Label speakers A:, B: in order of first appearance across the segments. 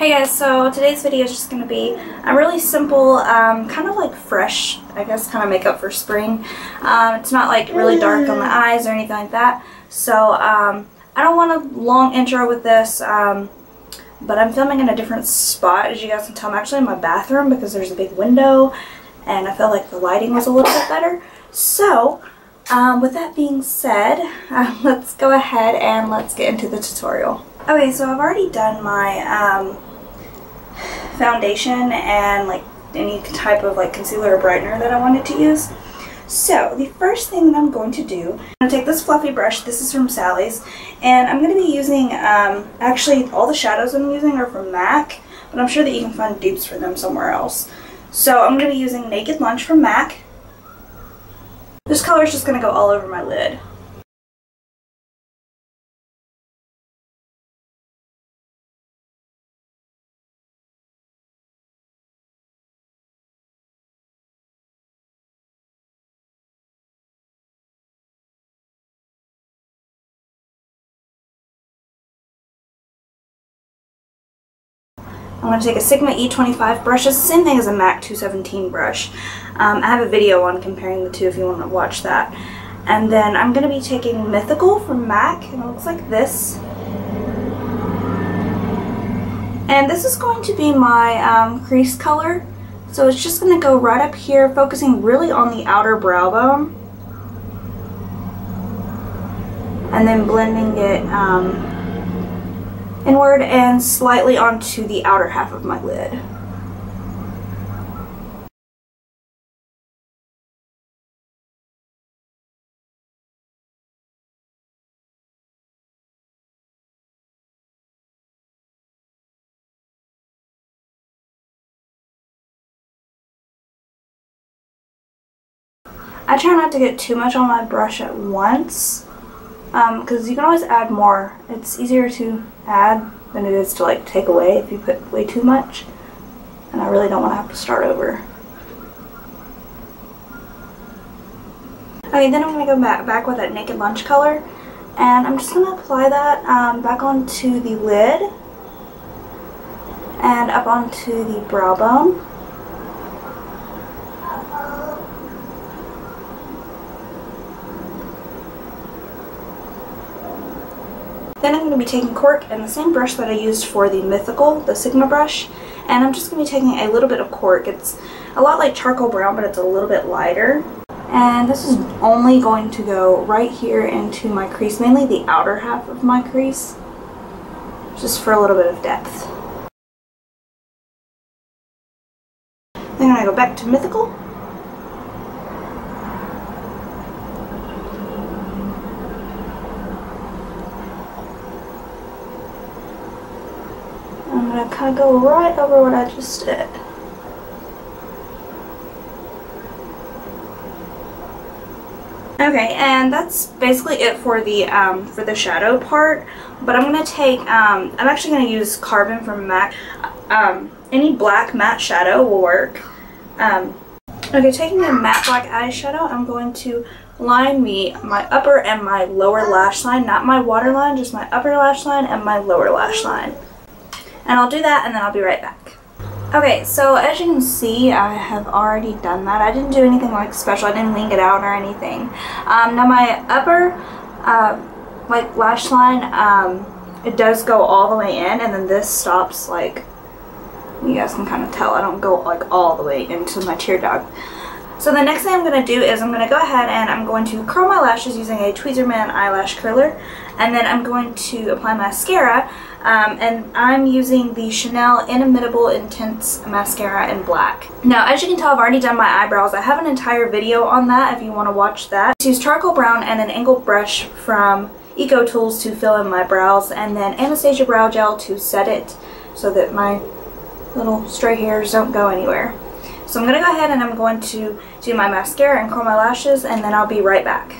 A: Hey guys, so today's video is just going to be a really simple, kind of like fresh, I guess, kind of makeup for spring. It's not like really dark on the eyes or anything like that. So I don't want a long intro with this, but I'm filming in a different spot. As you guys can tell, I'm actually in my bathroom because there's a big window and I felt like the lighting was a little bit better. So with that being said, let's go ahead and let's get into the tutorial. Okay, so I've already done my foundation and like any type of like concealer or brightener that I wanted to use. So the first thing that I'm going to do, I'm going to take this fluffy brush. This is from Sally's, and I'm going to be using, actually all the shadows I'm using are from MAC, but I'm sure that you can find dupes for them somewhere else. So I'm going to be using Naked Lunch from MAC. This color is just going to go all over my lid. I'm going to take a Sigma E25 brush. It's the same thing as a MAC 217 brush. I have a video on comparing the two if you want to watch that. And then I'm going to be taking Mythical from MAC, and it looks like this. And this is going to be my crease color. So it's just going to go right up here, focusing really on the outer brow bone. And then blending it inward and slightly onto the outer half of my lid. I try not to get too much on my brush at once, because you can always add more. It's easier to add than it is to like take away if you put way too much, and I really don't want to have to start over. Okay, then I'm going to go back with that Naked Lunch color, and I'm just going to apply that back onto the lid and up onto the brow bone. Then I'm going to be taking cork and the same brush that I used for the Mythical, the Sigma brush, and I'm just going to be taking a little bit of cork. It's a lot like charcoal brown, but it's a little bit lighter. And this is only going to go right here into my crease, mainly the outer half of my crease, just for a little bit of depth. Then I'm going to go back to Mythical. I'm going to kind of go right over what I just did. Okay, and that's basically it for the shadow part. But I'm going to take, I'm actually going to use Carbon from MAC. Any black matte shadow will work. Okay, taking a matte black eyeshadow, I'm going to line my upper and my lower lash line. Not my waterline, just my upper lash line and my lower lash line. And I'll do that and then I'll be right back. Okay, so as you can see, I have already done that. I didn't do anything like special. I didn't wing it out or anything. Now my upper like lash line, it does go all the way in, and then this stops, like, you guys can kind of tell I don't go like all the way into my tear duct. So the next thing I'm going to do is I'm going to go ahead and I'm going to curl my lashes using a Tweezerman eyelash curler, and then I'm going to apply mascara, and I'm using the Chanel Inimitable Intense Mascara in black. Now, as you can tell, I've already done my eyebrows. I have an entire video on that if you want to watch that. I use charcoal brown and an angled brush from Eco Tools to fill in my brows, and then Anastasia Brow Gel to set it so that my little stray hairs don't go anywhere. So I'm going to go ahead and I'm going to do my mascara and curl my lashes, and then I'll be right back.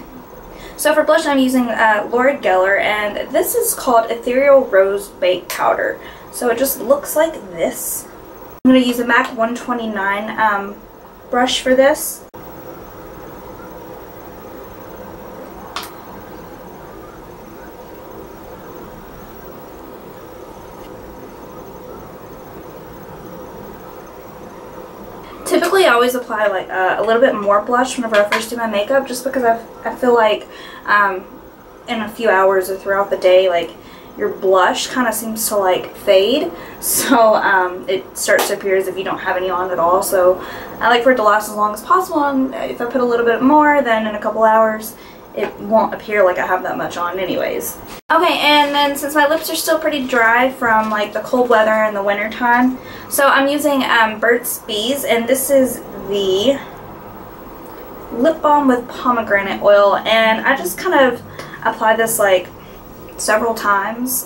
A: So for blush, I'm using Laura Geller, and this is called Ethereal Rose Baked Powder. So it just looks like this. I'm going to use a MAC 129 brush for this. Typically, I always apply like a little bit more blush whenever I first do my makeup, just because I feel like in a few hours or throughout the day, like your blush kind of seems to like fade, so it starts to appear as if you don't have any on at all. So I like for it to last as long as possible, and if I put a little bit more, then in a couple hours it won't appear like I have that much on anyways. Okay, and then since my lips are still pretty dry from like the cold weather and the winter time, so I'm using Burt's Bees, and this is the lip balm with pomegranate oil, and I just kind of apply this like several times,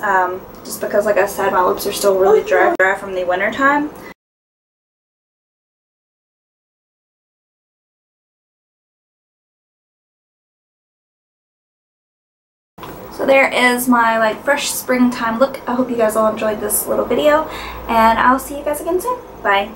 A: just because, like I said, my lips are still really dry from the winter time. So there is my like fresh springtime look. I hope you guys all enjoyed this little video, and I'll see you guys again soon. Bye.